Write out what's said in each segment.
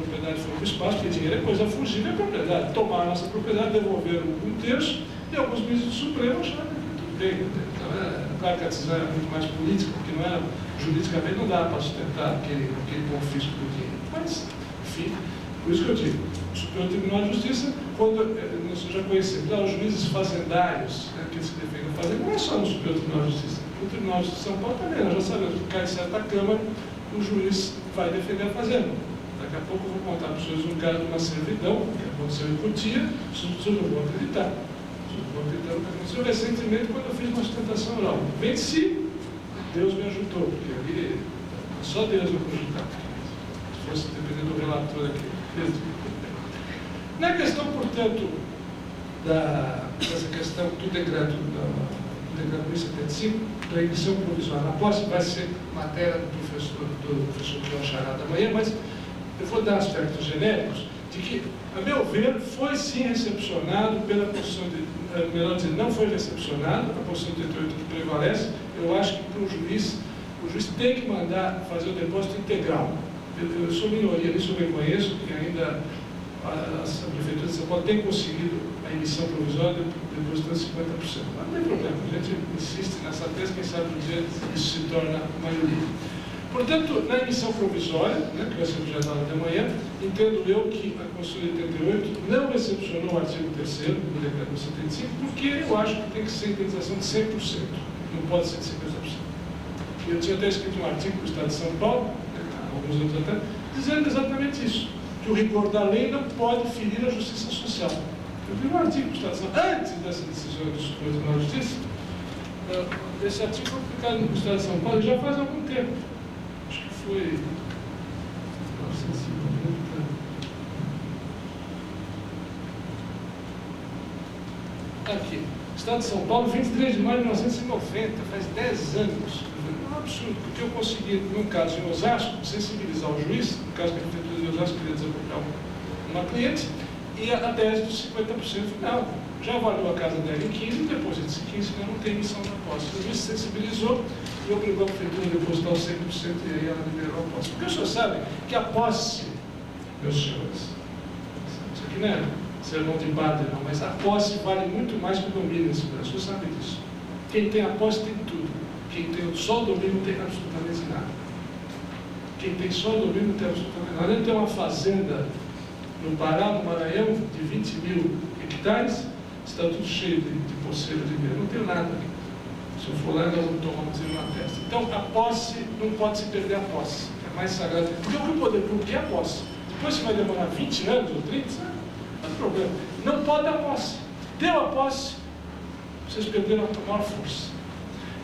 propriedade foi para o espaço, porque dinheiro é coisa fugível, é propriedade. Tomaram a nossa propriedade, devolveram um terço, e alguns ministros do Supremo acharam que tudo bem. Então, claro que a decisão era muito mais política, porque não era, juridicamente não dava para sustentar aquele confisco do dinheiro. Mas, enfim, por isso que eu digo, o Supremo Tribunal de Justiça, quando nós já conhecemos, os juízes fazendários, que se defendem a fazenda, não é só no Supremo Tribunal de Justiça. No Tribunal de Justiça de São Paulo também, nós já sabemos que cai em certa Câmara, o juiz vai defender a fazenda. Daqui a pouco eu vou contar para os senhores um caso de uma servidão, que aconteceu em Cotia, os senhores não vão acreditar. Os senhores vão acreditar no que aconteceu recentemente quando eu fiz uma sustentação oral. Venci, Deus me ajudou, porque ali só Deus me ajudar. Se fosse depender do relator aqui. Na questão, portanto, dessa questão do decreto 1075, da emissão provisória. A posse vai ser matéria do professor João Charada amanhã, mas eu vou dar aspectos genéricos de que, a meu ver, foi sim recepcionado pela Constituição de... melhor dizer, não foi recepcionado, a Constituição de 88 que prevalece. Eu acho que para o juiz tem que mandar fazer o depósito integral. Eu sou minoria, nisso eu reconheço, que ainda a Prefeitura de São Paulo tem conseguido a emissão provisória depositando 50%. Mas não tem problema, a gente insiste nessa tese, quem sabe um dia isso se torna maioria. Portanto, na emissão provisória, que vai ser objeto da aula de amanhã, entendo eu que a Constituição de 88 não recepcionou o artigo 3º do decreto 75, porque eu acho que tem que ser indenização de 100%, não pode ser de 50%. Eu tinha até escrito um artigo do Estado de São Paulo, alguns outros até, dizendo exatamente isso, que o rigor da lei não pode ferir a justiça social. Eu vi um artigo do Estado de São Paulo, antes dessa decisão do Supremo Tribunal de Justiça, esse artigo foi publicado no Estado de São Paulo já faz algum tempo. Acho que foi 1990. Aqui, Estado de São Paulo, 23 de maio de 1990, faz 10 anos. É um absurdo, porque eu consegui, num caso em Osasco, sensibilizar o juiz, no caso que a Prefeitura de Osasco queria desapropriar uma cliente, e a tese dos 50% final. Já avaliou a casa dela em 15, depois de 15, não tem emissão da posse. O juiz sensibilizou e obrigou a Prefeitura a depositar os 100% e aí ela liberou a posse. Porque os senhores sabem que a posse, meus senhores, isso aqui não é sermão de padre não, mas a posse vale muito mais que o domínio nesse Brasil. Os senhores sabem disso. Quem tem a posse tem tudo. Quem tem só o domínio não tem absolutamente nada. Quem tem só o domínio não tem absolutamente nada. Ele tem uma fazenda no Pará, no Maranhão, de 20 mil hectares, está tudo cheio de poceira de dinheiro. Não tem nada. Se eu for lá, nós vamos tomar um tiro na testa. Então, a posse, não pode se perder a posse. É mais sagrado. Porque o poder público é a posse. Depois você vai demorar 20 anos ou 30, não tem problema. Não pode dar posse. Deu a posse, vocês perderam a maior força.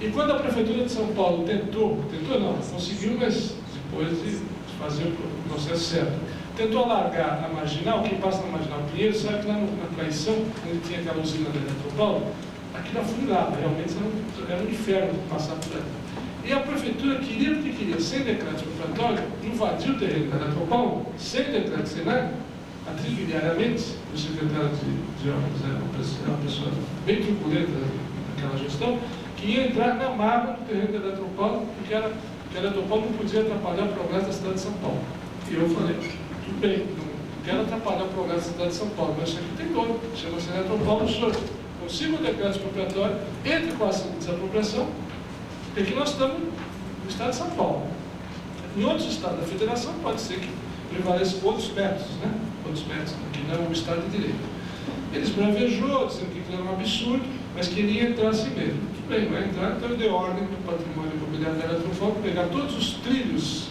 E quando a Prefeitura de São Paulo tentou não, conseguiu, mas depois de fazer o processo certo, tentou alargar a marginal, quem passa na marginal Pinheiro, sabe que lá na Traição, onde tinha aquela usina da Eletropaulo, aquilo afundava, realmente era um inferno passar por ali. E a Prefeitura queria, porque queria, sem decreto expropriatório, invadir o terreno da Eletropaulo, sem decreto, sem nada, atrilinearmente, o secretário de obras era uma pessoa bem turbulenta naquela gestão, que ia entrar na marra do terreno da Eletropaulo, porque a Eletropaulo não podia atrapalhar o progresso da cidade de São Paulo. E eu falei, tudo bem, não quero atrapalhar o progresso da cidade de São Paulo, mas isso aqui tem dono, chama-se Eletropaulo, o senhor consiga o decreto expropriatório, entre com a ação de desapropriação, porque aqui nós estamos no estado de São Paulo. Em outros estados da federação, pode ser que prevaleçam outros métodos, né? Outros métodos, que não é um estado de direito. Eles bravejou, dizendo que aquilo era um absurdo, mas queria entrar assim mesmo. Tudo bem, vai entrar, então eu dei ordem do patrimônio imobiliário da Eletropaulo pegar todos os trilhos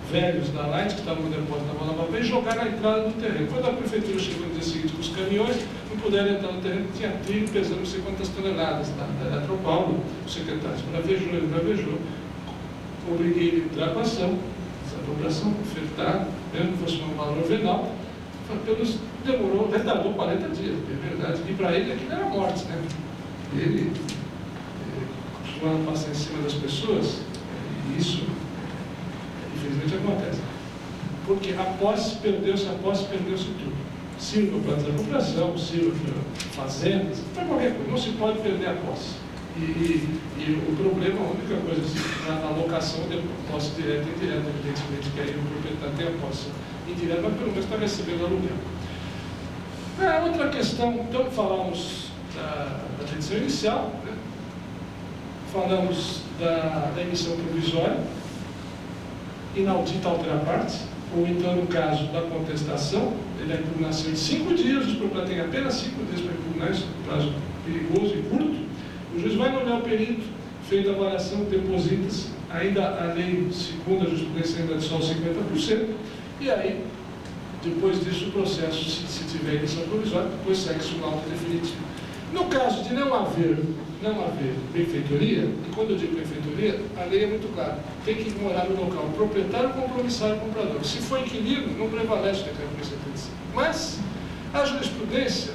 velhos da Light, que estavam no depósito da Malabapé, e jogar na entrada do terreno. Quando a Prefeitura chegou no dia seguinte com os caminhões, não puderam entrar no terreno, tinha trilho pesando não sei quantas toneladas da Eletropaulo, o secretário ele bravejou, obriguei ele a entrar com a ação, desapropriação, ofertar, mesmo que fosse um valor venal, demorou, retardou 40 dias, é verdade, e para ele aquilo era morte, né? Ele costumava passar em cima das pessoas, e isso infelizmente acontece. Porque a posse perdeu-se tudo. Sirva para desapropriação, sirva para fazendas, para qualquer coisa. Não se pode perder a posse. E o problema, a única coisa, assim, a alocação de posse direta e indireta, evidentemente, que aí o proprietário tem a posse indireto, mas pelo menos está recebendo aluguel. Outra questão, então falamos da petição inicial, né? Falamos da emissão provisória, inaudita altera partes, ou então, no caso da contestação, ele é impugnação em 5 dias, os proprietários têm apenas 5 dias para impugnar, isso é um prazo perigoso e curto. O juiz vai nomear o perito, feita a avaliação, deposita-se, ainda a lei, segundo a jurisprudência, ainda só 50%, e aí, depois disso, o processo, se tiver emissão provisória, depois segue-se uma alta definitiva. No caso de não haver benfeitoria, e quando eu digo benfeitoria, a lei é muito clara, tem que morar no local proprietário, compromissário e comprador. Se for inquilino, não prevalece o decreto 1075. Mas a jurisprudência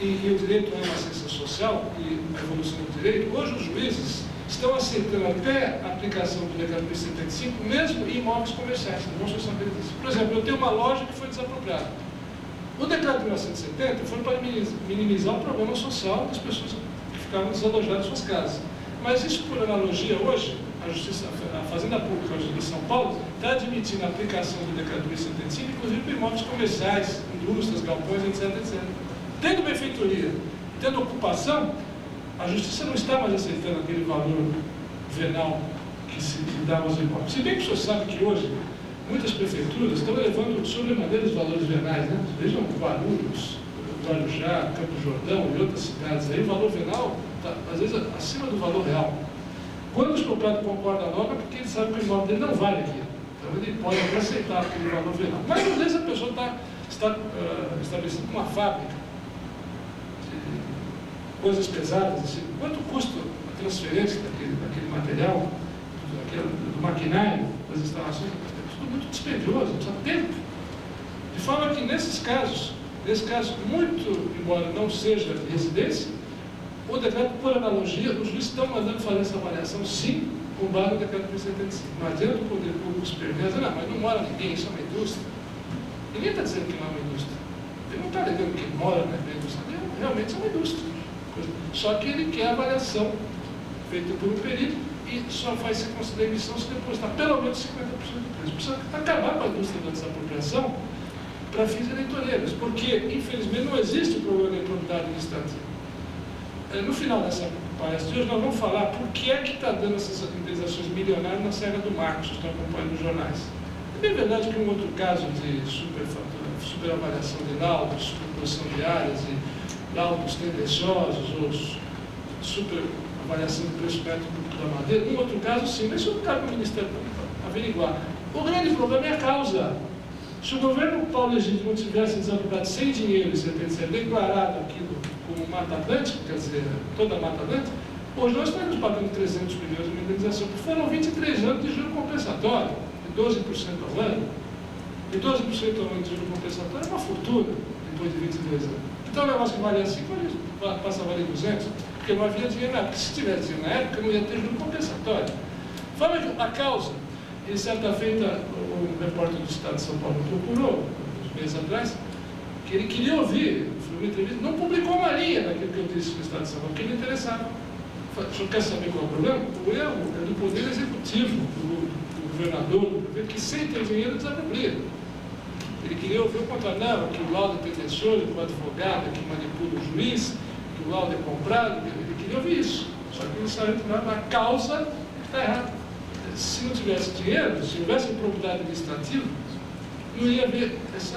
e o direito é uma ciência social e a evolução do direito, hoje os juízes estão aceitando até a aplicação do decreto 1075, mesmo em imóveis comerciais. Não vão saber disso. Por exemplo, eu tenho uma loja que foi desapropriada. O decreto de 1970 foi para minimizar o problema social das pessoas que ficavam desalojadas em suas casas. Mas isso, por analogia, hoje, a Fazenda Pública de São Paulo está admitindo a aplicação do decreto 1075, inclusive para imóveis comerciais, indústrias, galpões, etc, etc. Tendo benfeitoria, tendo ocupação, a Justiça não está mais aceitando aquele valor venal que se dava aos imóveis. Se bem que o senhor sabe que hoje muitas prefeituras estão elevando sobremaneira os valores venais, né? Vejam Guarulhos, Guarujá, Campo Jordão e outras cidades. Aí o valor venal está, às vezes, acima do valor real. Quando os proprietários concordam a norma, é porque eles sabem que o imóvel dele não vale aquilo. Então ele pode até aceitar aquele valor venal. Mas às vezes a pessoa está estabelecendo uma fábrica de coisas pesadas. Assim. Quanto custa a transferência daquele material, do maquinário, das instalações? Muito dispendioso, precisa de tempo. De forma que nesse caso, muito, embora não seja residência, o decreto, por analogia, os juízes estão mandando fazer essa avaliação, sim, com base no decreto 1075. Não adianta o poder público se perder, não, mas não mora ninguém, isso é uma indústria. Ninguém está dizendo que não é uma indústria. Ele não está dizendo que mora na indústria, realmente é uma indústria. Só que ele quer a avaliação feita por um perito, e só vai ser considerada emissão se depositar pelo menos 50% do preço. Precisa acabar com a indústria da desapropriação para fins eleitoreiros, porque, infelizmente, não existe o problema de improbidade administrativa. No final dessa palestra, hoje nós vamos falar por que é que está dando essas indenizações milionárias na Serra do Mar, que vocês estão acompanhando nos jornais. É bem verdade que um outro caso de superavaliação de laudos, superposição de áreas e laudos tendenciosos, ou superavaliação do preço médio da madeira, um outro caso sim, mas isso não cabe ao Ministério Público averiguar. O grande problema é a causa. Se o governo Paulo Egídio não tivesse desapropriado sem dinheiro, declarado aquilo como Mata Atlântica, quer dizer, toda a Mata Atlântica, hoje nós estaríamos pagando 300 milhões de indenização, porque foram 23 anos de juro compensatório, de 12% ao ano. E 12% ao ano de juro compensatório é uma fortuna, depois de 22 anos. Então o negócio que valia 5, passa a valer 200, porque não havia dinheiro na época. Se tivesse dinheiro na época, não ia ter juro compensatório. Fala que a causa, e certa feita, o repórter do Estado de São Paulo procurou, uns meses atrás, que ele queria ouvir, foi uma entrevista, não publicou uma linha daquilo que eu disse no Estado de São Paulo, porque ele interessava. O senhor quer saber qual é o problema? O erro é do poder executivo, do governador, do governo, que sem ter dinheiro desapropria. Ele queria ouvir o contrário, não, que o laudo é tendencioso, que o advogado que manipula o juiz, que o laudo é comprado, ele queria ouvir isso. Só que ele saiu na causa que está errada. Se não tivesse dinheiro, se houvesse improbidade administrativa, não ia haver esse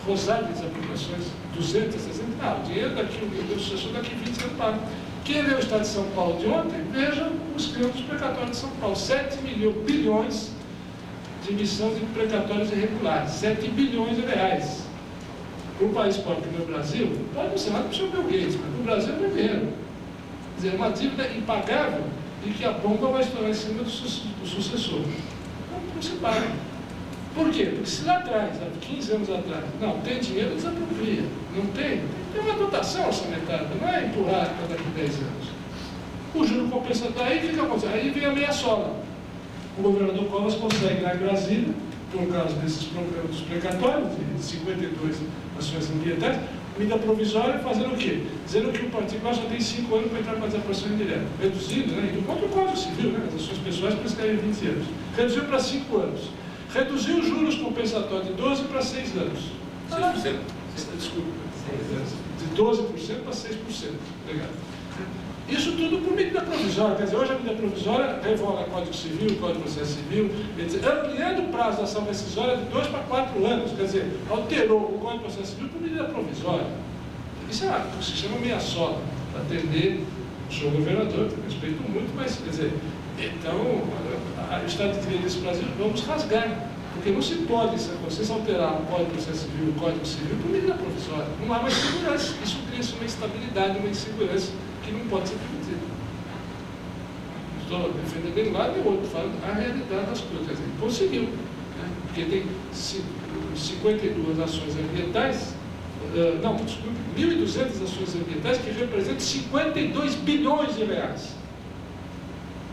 rosário de desapropriações, 200, 300, não, o dinheiro daqui, o meu sucessor daqui 20 anos paga. Quem leu o Estado de São Paulo de ontem, veja os crimes precatórios de São Paulo, 7 bilhões de emissão de precatórios irregulares, 7 bilhões de reais. Para um país pobre como o Brasil, pode não ser nada para o senhor Bill Gates, mas para o Brasil é dinheiro. Quer dizer, é uma dívida impagável e que a bomba vai estourar em cima do sucessor. Não se paga. Por quê? Porque se lá atrás, há 15 anos atrás, não tem dinheiro, desapropria. Não tem uma dotação orçamentária, não é empurrar para daqui a 10 anos. O juro compensatório, aí fica acontecendo, aí vem a meia sola. O governador Covas consegue lá em Brasília, por causa desses problemas dos precatórios, de 52 ações ambientais, medida provisória, fazendo o quê? Dizendo que o particular já tem 5 anos para entrar com a desapropriação indireta. Reduzido, né? Indo contra o Código Civil, né? As ações pessoais prescrevem 20 anos. Reduziu para 5 anos. Reduziu os juros compensatórios de 12 para 6 anos. 6%? Desculpa. De 12% para 6%. Obrigado. Isso tudo por medida provisória. Quer dizer, hoje a medida provisória revoga o Código Civil, o Código de Processo Civil, ampliando o prazo da ação rescisória de 2 para 4 anos. Quer dizer, alterou o Código de Processo Civil por medida provisória. Isso é o que se chama meia-sola, para atender o senhor governador, que eu respeito muito, mas, quer dizer, então, o Estado de Direito desse Brasil, vamos rasgar. Porque não se pode, se vocês alterar o Código de Processo Civil, o Código Civil, por medida provisória. Não há mais segurança. Isso cria uma instabilidade, uma insegurança que não pode ser permitida. Estou defendendo de um lado e outro, falando a realidade das coisas. Quer dizer, conseguiu. Né? Porque tem 52 ações ambientais, não, desculpe, 1.200 ações ambientais que representam 52 bilhões de reais.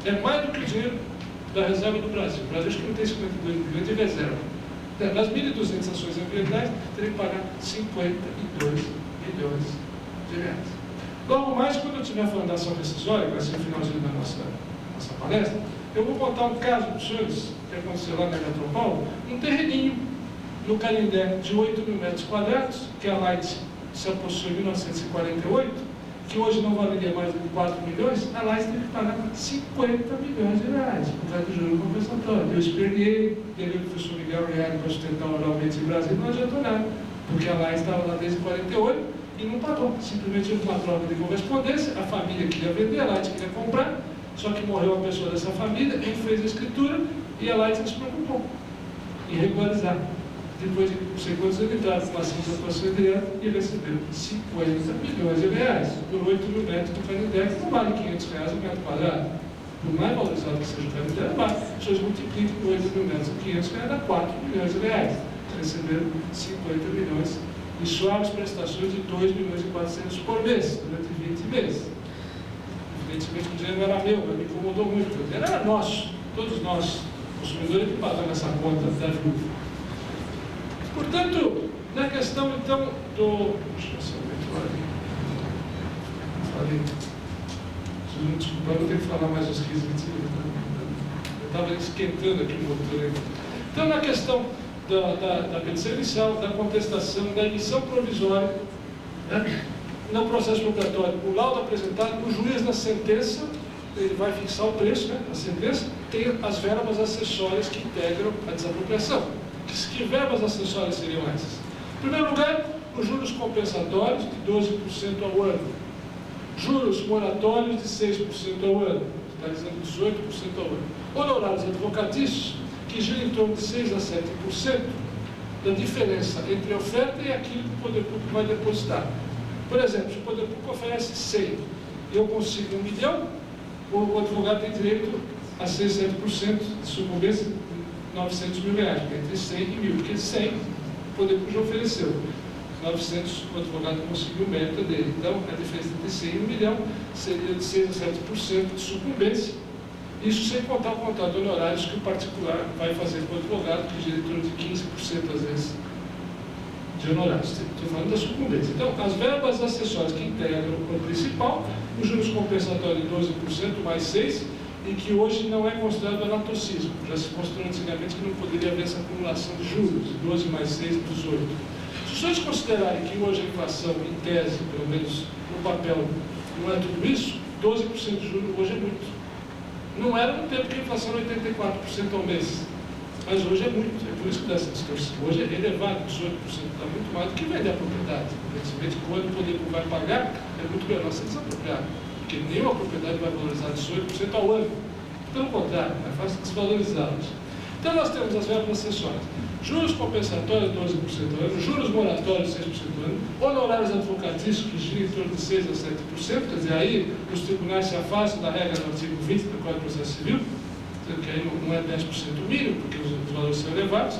É mais do que o dinheiro da reserva do Brasil. O Brasil acho que não tem 52 bilhões de reserva. Nas 1.200 ações ambientais, teria que pagar 52 bilhões de reais. Logo mais, quando eu estiver falando da ação rescisória, que vai ser o finalzinho da nossa palestra, eu vou contar um caso para os senhores, que aconteceu lá na Metropol, um terreninho no Canindé de 8.000 metros quadrados, que a Light se apossou em 1948, que hoje não valeria mais do que 4 milhões, a Light teve que pagar 50 milhões de reais, por causa do juro compensatório. Eu esperneei, levei o professor Miguel Reale para sustentar oralmente em Brasília, não adiantou nada, porque a Light estava lá desde 48 e não pagou. Simplesmente houve uma troca de correspondência, a família queria vender, a Light queria comprar, só que morreu uma pessoa dessa família, ele fez a escritura e a Light não se preocupou em regularizar. Depois de não sei quantos anos entraram com uma ação de atuação direta e recebeu 50 milhões de reais por 8.000 metros do Canindé, que não vale 500 reais o metro quadrado. Por mais valorizado que seja o Canindé, vale. As pessoas multiplicam por 8.000 metros por 500 reais, dá 4 milhões de reais. Receberam 50 milhões e suaves prestações de 2 milhões e 400 por mês, durante 20 meses. Evidentemente o dinheiro não era meu, mas me incomodou muito. O dinheiro era nosso, todos nós, consumidores, que pagamos essa conta da viúva. Portanto, na questão então do. Deixa eu ver se eu falei. Desculpa, eu vou ter que falar mais uns 15 minutos. Eu estava esquentando aqui o motor. Então, na questão da petição inicial, da contestação, da emissão provisória, né, no processo expropriatório, o laudo apresentado, o juiz na sentença, ele vai fixar o preço, né, a sentença, tem as verbas acessórias que integram a desapropriação. Que verbas acessórias seriam essas? Em primeiro lugar, os juros compensatórios de 12% ao ano, juros moratórios de 6% ao ano, totalizando 18% ao ano, honorários advocatícios, que giram em torno de 6% a 7% da diferença entre a oferta e aquilo que o poder público vai depositar. Por exemplo, se o poder público oferece 100 e eu consigo 1 milhão, o advogado tem direito a 6, 7% de sucumbência, 900 mil reais, entre 100 e 1.000, porque 100 o poder público já ofereceu, 900 o advogado conseguiu o mérito dele. Então, a diferença entre 100 e 1 milhão seria de 6 a 7% de sucumbência, isso sem contar o contrato de honorários que o particular vai fazer com o advogado, que gira em torno de 15% às vezes de honorários. Estou falando da sucumbência. Então, as verbas acessórias que integram o principal, os juros compensatórios de 12% mais 6%, e que hoje não é considerado anatocismo. Já se mostrou antigamente que não poderia haver essa acumulação de juros, 12 mais 6, 18. Se os senhores considerarem que hoje a inflação, em tese, pelo menos no papel, não é tudo isso, 12% de juros hoje é muito. Não era no tempo que a inflação era 84% ao mês, mas hoje é muito. É por isso que dá essa distorção. Hoje é elevado, 18%, está muito mais do que vender a propriedade. Evidentemente, quando o poder público vai pagar, é muito menor ser desapropriado. Porque nenhuma propriedade vai valorizar 18% ao ano. Pelo contrário, é fácil desvalorizá-las. Então, nós temos as verbas acessórias. Juros compensatórios, 12% ao ano. Juros moratórios, 6% ao ano. Honorários advocatícios, que giram em torno de 6% a 7%. Quer dizer, aí os tribunais se afastam da regra do artigo 20 do Código de Processo Civil, que aí não é 10% o mínimo, porque os valores são elevados,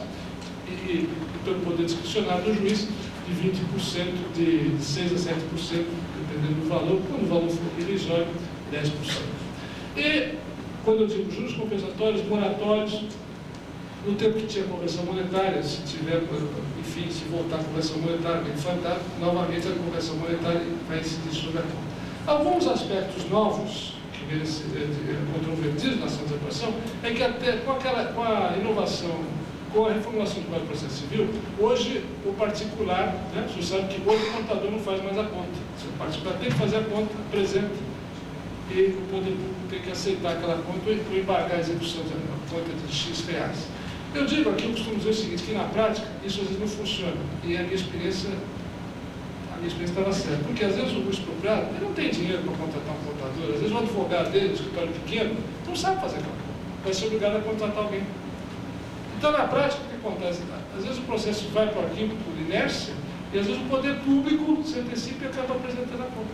e pelo poder discricionário do juiz, de 20%, de 6% a 7%, dependendo do valor, quando o valor for irrisório, 10%. E, quando eu digo juros compensatórios, moratórios, no tempo que tinha correção monetária, se tiver, enfim, se voltar a correção monetária, bem fantástico, novamente a correção monetária vai incidir sobre a conta. Alguns aspectos novos, que vêm controvertidos na ação de desapropriação, é que até com a inovação com a reformulação do Código de Processo Civil, hoje o particular, né, você sabe que hoje o contador não faz mais a conta. O particular tem que fazer a conta, apresenta, e o poder público tem que aceitar aquela conta ou embargar a execução da conta de X reais. Eu digo aqui, eu costumo dizer o seguinte, que na prática isso às vezes não funciona, e a minha experiência estava certa, porque às vezes o expropriado ele não tem dinheiro para contratar um contador, às vezes o advogado dele, o escritório pequeno, não sabe fazer cálculo, vai ser obrigado a contratar alguém. Então, na prática, o que acontece? Às vezes o processo vai para o arquivo por inércia, e às vezes o poder público se antecipa e acaba apresentando a conta.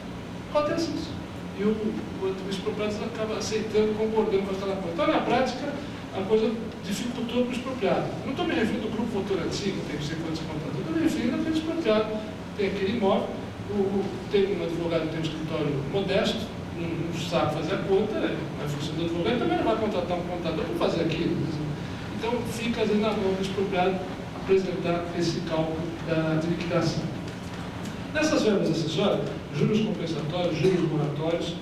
Acontece isso. E o expropriado acaba aceitando, concordando com aquela conta. Então, na prática, a coisa dificultou para o expropriado. Não estou me referindo ao grupo Votorantim, que tem não sei quantos contadores, estou me referindo àquele expropriado. Tem aquele imóvel, tem um advogado que tem um escritório modesto, não sabe fazer a conta, não é função do advogado, também não vai contratar um contador para fazer aquilo. Então, fica às vezes na mão do expropriado apresentar esse cálculo de liquidação. Nessas verbas acessórias, juros compensatórios, juros moratórios,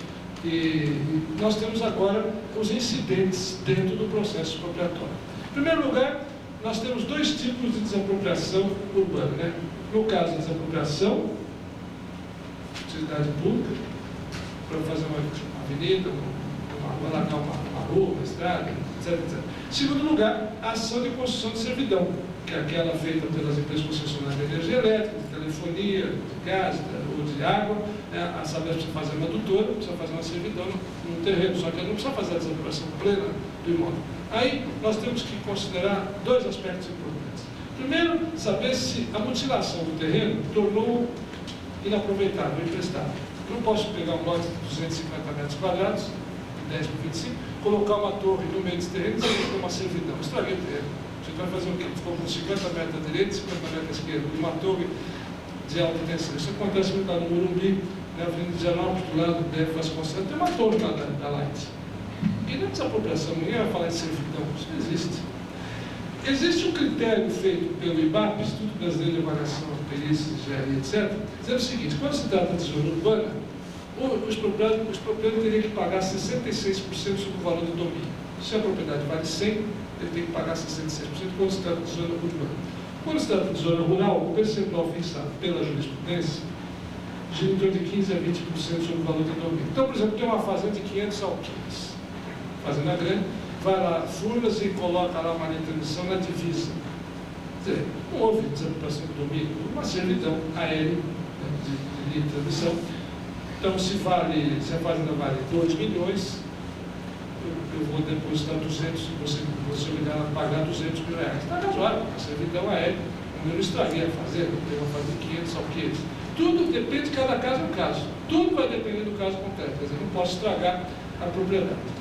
e nós temos agora os incidentes dentro do processo expropriatório. Em primeiro lugar, nós temos dois tipos de desapropriação urbana, né? No caso da desapropriação, utilidade pública, para fazer uma avenida, alagar uma rua, uma estrada, etc, etc. Em segundo lugar, a ação de construção de servidão, que é aquela feita pelas empresas concessionárias de energia elétrica, de telefonia, de gás ou de água. A Sabesp precisa fazer uma adutora, precisa fazer uma servidão no terreno, só que ela não precisa fazer a desapropriação plena do imóvel. Aí nós temos que considerar dois aspectos importantes. Primeiro, saber se a mutilação do terreno tornou inaproveitável, imprestável. Eu não posso pegar um lote de 250 metros quadrados, 10 por 25, colocar uma torre no meio desse terreno e dizer que é uma servidão. Estraguei o terreno. A gente vai fazer o quê? Ficou com 50 metros à direita e 50 metros à esquerda, e uma torre de alta tensão. Isso acontece muito lá no Morumbi, na Avenida 19, do lado do DF Vasconcelos, tem uma torre lá da Light. E na desapropriação, ninguém vai falar de servidão, isso não existe. Existe um critério feito pelo IBAP, Instituto Brasileiro de Avaliação, Perícia, Engenharia, etc., dizendo o seguinte: quando se trata de zona urbana, o expropriado teria que pagar 66% sobre o valor do domínio. Se a propriedade vale 100, ele tem que pagar 66% quando se trata de zona urbana. Quando se trata de zona rural, o percentual fixado pela jurisprudência gira em torno de 15% a 20% sobre o valor do domínio. Então, por exemplo, tem uma fazenda de 500 alqueires, fazenda grande, vai lá, Furnas e coloca lá uma linha de transmissão na divisa. Quer dizer, não houve desapropriação do domínio, uma servidão aérea, né, de linha de transmissão. Então, se a fazenda vale 2 milhões, eu vou depositar 200, você me dá a pagar 200 mil reais. Está razoável, a servidão aérea, eu não estraguei a fazenda, eu tenho uma fazenda de 500 alqueires. Tudo depende de cada caso, é um caso. Tudo vai depender do caso concreto, quer dizer, eu não posso estragar a propriedade.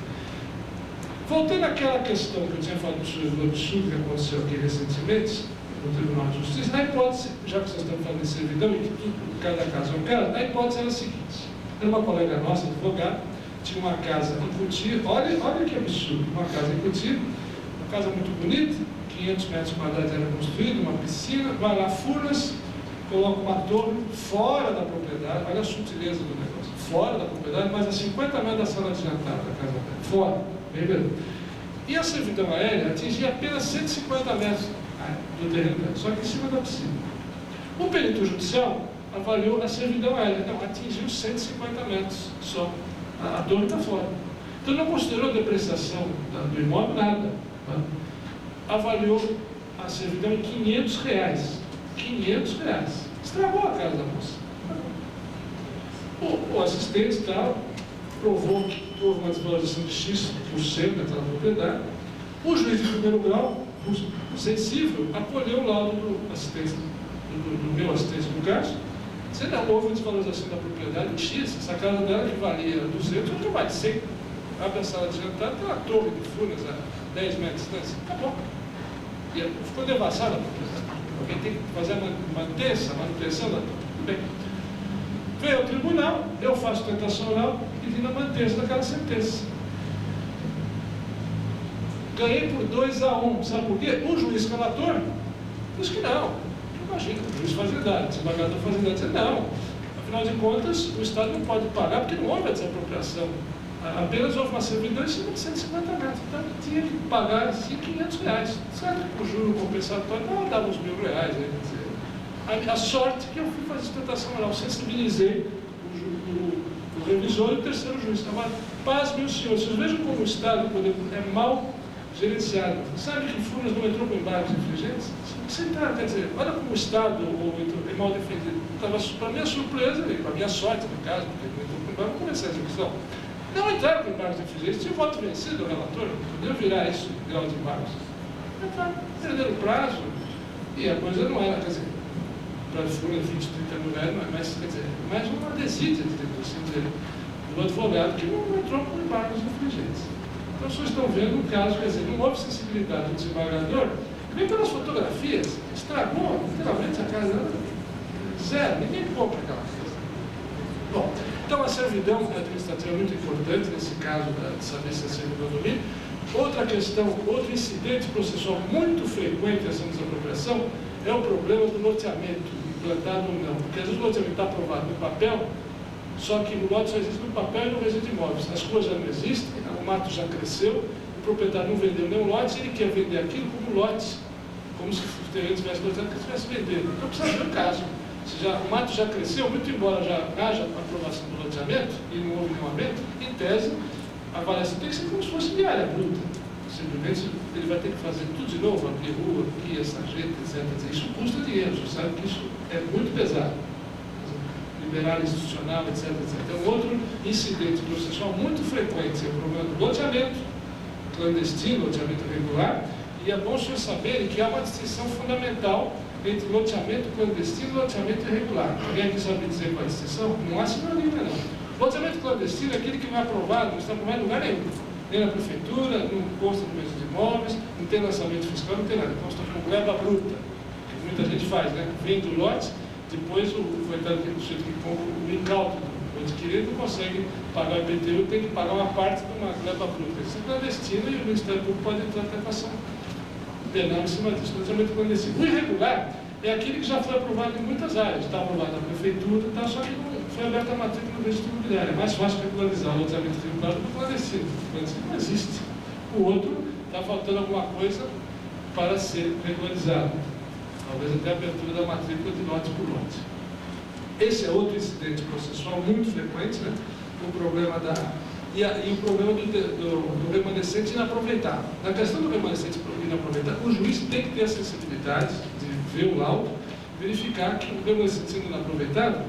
Voltando àquela questão que eu tinha falado do absurdo que aconteceu aqui recentemente, no Tribunal de Justiça, na hipótese, já que vocês estão falando de servidão e que tudo, cada caso é um caso, a hipótese era a seguinte: era uma colega nossa, advogada, tinha uma casa em Cotia, olha que absurdo, uma casa em Cotia, uma casa muito bonita, 500 metros quadrados era construída, uma piscina, vai lá, Furnas, coloca uma torre fora da propriedade, olha a sutileza do negócio, fora da propriedade, mas a 50 metros da sala de jantar da casa dela, fora, bem verdade. E a servidão aérea atingia apenas 150 metros do terreno dela, só que em cima da piscina. O perito judicial avaliou a servidão aérea, não, atingiu 150 metros só, a torre está fora. Então não considerou a depreciação do imóvel, nada. Tá? Avaliou a servidão em 500 reais. 500 reais. Estragou a casa da moça. O assistente tal provou que houve uma desvalorização de X% daquela propriedade. O juiz de primeiro grau, sensível, acolheu o laudo do assistente, do meu assistente no caso. Se não houve uma desvalorização da propriedade de X, essa casa dela que valia 200, hoje vale 100. Abre a sala de jantar, tem uma torre de Furnas a 10 metros de distância. Acabou. E ficou devassada a propriedade. Alguém tem que fazer a manutenção da torre. Tudo bem. Veio ao tribunal, eu faço tentação oral pedindo a manutenção daquela sentença. Ganhei por 2-1. Sabe por quê? O juiz relator disse que não. Imagina, o juiz fazendário, o desembargador fazendário disse não. Afinal de contas, o Estado não pode pagar porque não houve a desapropriação Apenas houve uma servidão em cima de 150 metros, então tinha que pagar assim, R$500. Certo que o juro compensatório não dava uns R$1.000, né? Quer dizer, a sorte que eu fui fazer sustentação oral, sensibilizei o revisor e o terceiro juiz. Agora, pasmem os senhores, vocês vejam como o Estado é mal gerenciado. Sabe que Furnas não entrou com embargos infringentes? Quer dizer, olha como o Estado é mal defendido. Para minha surpresa, e para minha sorte, no caso, porque não entrou com embargo, eu comecei a execução. Não entraram com embargos infringentes, tinha voto vencido do relator, poderiam virar isso em grau de embargos. Entraram, perderam o prazo, e a coisa não era, quer dizer, para Furnas 20, 30 mil reais, mas, quer dizer, mais uma desídia, assim dizer, do advogado que não entrou com embargos infringentes. Então, vocês estão vendo um caso, quer dizer, não houve sensibilidade do desembargador, vem pelas fotografias, estragou literalmente a casa, zero, ninguém compra aquela coisa. Bom, então a servidão administrativa é muito importante nesse caso de saber se a servidão domina. Outra questão, outro incidente processual muito frequente nessa desapropriação é o problema do loteamento, implantado ou não, porque às vezes o loteamento está aprovado no papel, só que o lote só existe no papel e no registro de imóveis. As ruas já não existem, o mato já cresceu, o proprietário não vendeu nenhum lote, ele quer vender aquilo como lote, como se o terreno tivesse loteado, que estivesse vendendo. Então precisa ver o caso. O mato já cresceu, muito embora já haja aprovação do loteamento e não houve nenhum aumento, em tese, a avaliação tem que ser como se fosse de área bruta. Simplesmente ele vai ter que fazer tudo de novo, abrir rua, guia, sarjeta, etc. Isso custa dinheiro, você sabe que isso é muito pesado. Liberal institucional, etc. É um outro incidente processual muito frequente, é o problema do loteamento clandestino, loteamento irregular, e é bom os senhores saberem que há uma distinção fundamental entre loteamento clandestino e loteamento irregular. Alguém aqui sabe dizer qual é a distinção? Não há sinônimo, não. Loteamento clandestino é aquele que não é aprovado, não está aprovado em lugar nenhum. Nem na prefeitura, não consta no registro de imóveis, não tem lançamento fiscal, não tem nada. Consta com gleba bruta, que muita gente faz, né? Vende o lote, depois o coitado do sujeito que compra o incauto do adquirido não consegue pagar o IPTU, tem que pagar uma parte de uma gleba bruta. Isso é clandestino e o Ministério Público pode entrar em aplicação penal em cima disso. Loteamento clandestino. O irregular é aquele que já foi aprovado em muitas áreas, está aprovado na prefeitura, tá, só que não foi aberta a matrícula no registro imobiliário. É mais fácil regularizar o loteamento irregular do que o clandestino. O clandestino não existe. O outro está faltando alguma coisa para ser regularizado. Talvez até a abertura da matrícula de lote por lote. Esse é outro incidente processual muito frequente, né? O problema e o problema do remanescente inaproveitado. Na questão do remanescente inaproveitado, o juiz tem que ter a sensibilidade de ver o laudo, verificar que o remanescente sendo inaproveitado,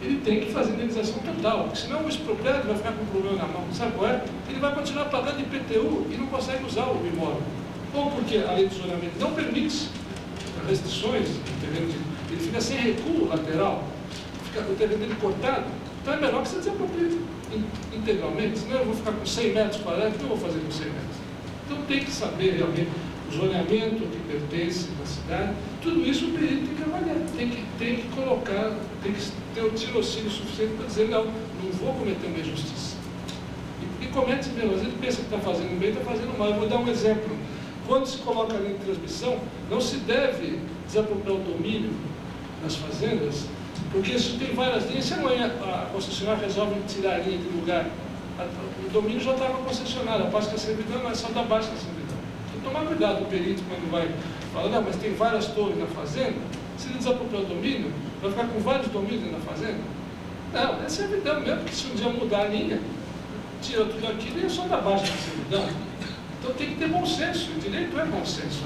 ele tem que fazer indenização total, porque senão o expropriado vai ficar com o problema na mão. Sabe qual é? Ele vai continuar pagando IPTU e não consegue usar o imóvel. Ou porque a lei de zonamento não permite restrições, ele fica sem recuo lateral, fica o terreno dele cortado, então é melhor que você desaproprie integralmente, senão eu vou ficar com 100 metros quadrados, o que eu vou fazer com 100 metros? Então tem que saber realmente o zoneamento que pertence na cidade, tudo isso o perito tem que avaliar, tem que colocar, tem que ter o tirocínio suficiente para dizer, não vou cometer uma injustiça. E comete mesmo, às vezes pensa que está fazendo bem, está fazendo mal. Eu vou dar um exemplo. Quando se coloca a linha de transmissão, não se deve desapropriar o domínio nas fazendas, porque se tem várias linhas, se amanhã a concessionária resolve tirar a linha de lugar, o domínio já está na concessionária, a parte que a servidão não é só da baixa da servidão. Então, tomar cuidado o perito quando vai falar, não, mas tem várias torres na fazenda, se ele desapropriar o domínio, vai ficar com vários domínios na fazenda? Não, é servidão mesmo, porque se um dia mudar a linha, tira tudo aquilo e é só da baixa da servidão. Então tem que ter bom senso, o direito é bom senso.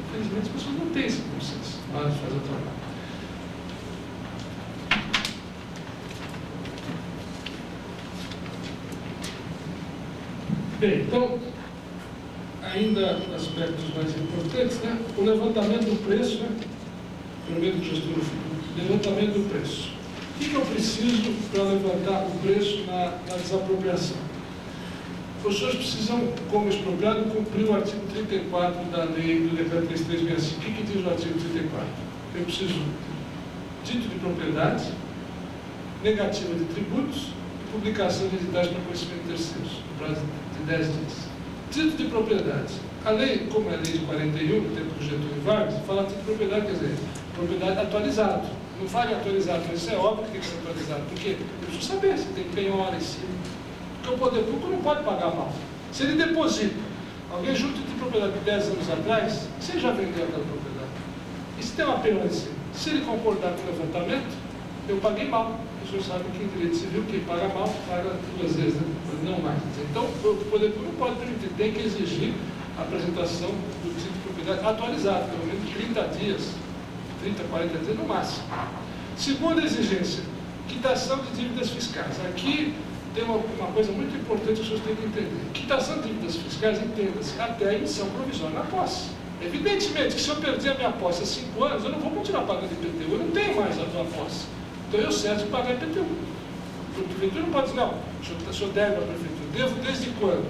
Infelizmente as pessoas não têm esse bom senso na hora de fazer o trabalho. Bem, então, ainda aspectos mais importantes, né? O levantamento do preço, né? Primeiro que o gestor levantamento do preço. O que eu preciso para levantar o preço na desapropriação? Os senhores precisam, como expropriado, cumprir o artigo 34 da lei do decreto 3365. O que diz o artigo 34? Eu preciso de título de propriedade, negativa de tributos e publicação de editais para conhecimento de terceiros, no prazo de 10 dias. Título de propriedade. A lei, como é a lei de 41, no tempo do Getúlio Vargas, fala título de propriedade, quer dizer, propriedade atualizado. Não fala em atualizado, mas isso é óbvio que tem que ser atualizado, porque eu preciso saber se tem penhora em cima. Porque o poder público não pode pagar mal. Se ele deposita, alguém junto de propriedade de 10 anos atrás, você já vendeu aquela propriedade. E se tem uma pena em cima? Se ele concordar com o levantamento, eu paguei mal. O senhor sabe que em direito civil, quem paga mal, paga 2 vezes, né? Não mais. Então, o poder público não pode permitir, tem que exigir a apresentação do título de propriedade atualizado, pelo menos 30 dias, 30, 40 dias no máximo. Segunda exigência, quitação de dívidas fiscais. Aqui tem uma coisa muito importante que os senhores têm que entender. Quitação de dívidas fiscais, entenda-se, até a emissão provisória na posse. Evidentemente que se eu perder a minha posse há 5 anos, eu não vou continuar pagando IPTU, eu não tenho mais a tua posse. Então eu cedo de pagar IPTU. A prefeitura não pode dizer, não, o senhor deve à prefeitura. Devo desde quando?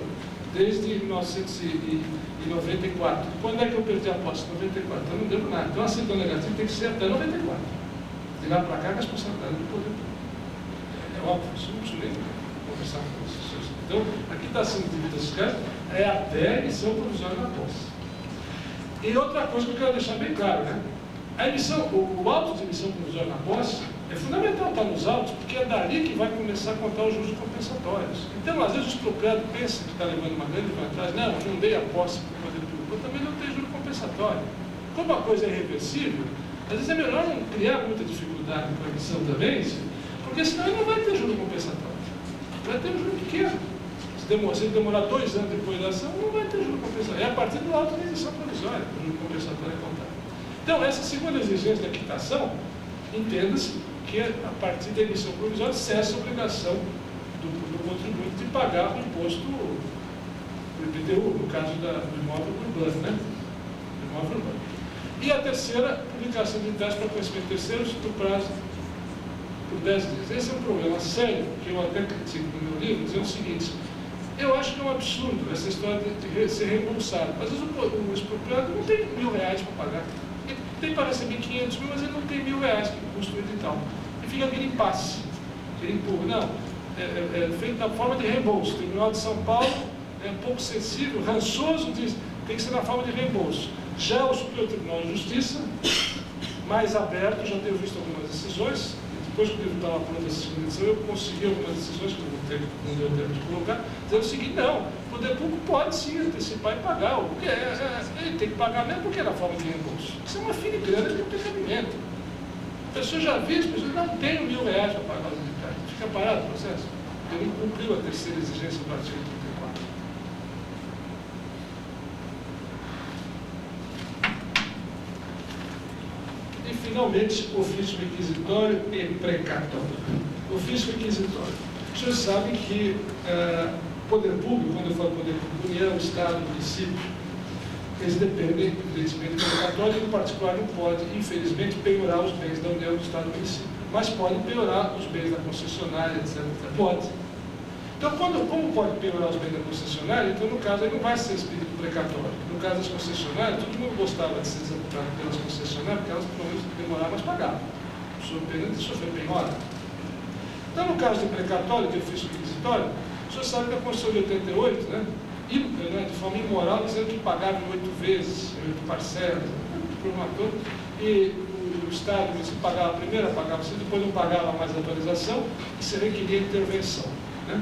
Desde 1994. Quando é que eu perdi a posse? 94. Então eu não devo nada. Então a certidão negativa tem que ser até 94. De lá para cá, a responsabilidade do poder público. É óbvio, isso não preciso nem conversar com vocês. Então, a quitação de dívidas fiscais é até a emissão provisória da posse. E outra coisa que eu quero deixar bem claro, né? A emissão, o auto de emissão provisória na posse é fundamental estar nos autos, porque é dali que vai começar a contar os juros compensatórios. Então, às vezes, o expropriado pensa que está levando uma grande vantagem. Não, eu não dei a posse para o poder público, eu também não tenho juro compensatório. Como a coisa é irreversível, às vezes é melhor não criar muita dificuldade com a emissão também, porque senão ele não vai ter juro compensatório. Vai ter um juro pequeno. Se ele demorar 2 anos depois da ação, não vai ter juro compensatório. É a partir do auto de emissão provisória, o juro compensatório é contado. Então, essa segunda exigência da quitação, entenda-se que a partir da emissão provisória cessa a obrigação do contribuinte de pagar o imposto, o IPTU, no caso do imóvel urbano, né? Do imóvel urbano. E a terceira, publicação de dados para conhecimento de terceiros no prazo por 10 dias. Esse é um problema sério, que eu até critico no meu livro, dizendo o seguinte: eu acho que é um absurdo essa história de ser reembolsado. Às vezes o expropriado não tem R$1.000 para pagar. Ele tem para receber 500 mil, mas ele não tem R$1.000 que custa o edital. E fica aquele impasse, aquele empurro. Não, é feito da forma de reembolso. O Tribunal de São Paulo é um pouco sensível, rançoso, diz tem que ser na forma de reembolso. Já o Superior Tribunal de Justiça, mais aberto, já tenho visto algumas decisões. Depois que o livro estava pronto essa segunda edição, eu consegui algumas decisões que não deu tempo de colocar, dizendo o seguinte: não, o poder público pode sim antecipar e pagar, porque ele tem que pagar mesmo porque é na forma de reembolso. Isso é uma filigrana de um procedimento. A pessoa já viu, as pessoas não têm R$1.000 para pagar os editais. Fica parado o processo. Ele não cumpriu a terceira exigência do artigo 34. E, finalmente, ofício requisitório e precatório. Ofício requisitório. Os senhores sabem que o poder público, quando eu falo poder público, União, Estado, município, eles dependem, evidentemente, do precatório, e, em particular, não pode, infelizmente, penhorar os bens da União, do Estado e do município. Mas pode penhorar os bens da concessionária, etc. Pode. Então, como pode penhorar os bens da concessionária, então, no caso, aí não vai ser expedido precatório. No caso das concessionárias, todo mundo gostava de ser executado pelas concessionárias, porque elas, pelo menos, demoravam, mas pagavam. Sob pena de sofrer penhora. Então, no caso do precatório, que eu fiz o requisitório, o senhor sabe que a Constituição de 88, né, de forma imoral, dizendo que pagava em 8 vezes, em 8 parcelas, por uma toda, e o Estado, se pagava a primeira, pagava a segunda, depois não pagava mais a atualização, e se requeria intervenção. Né?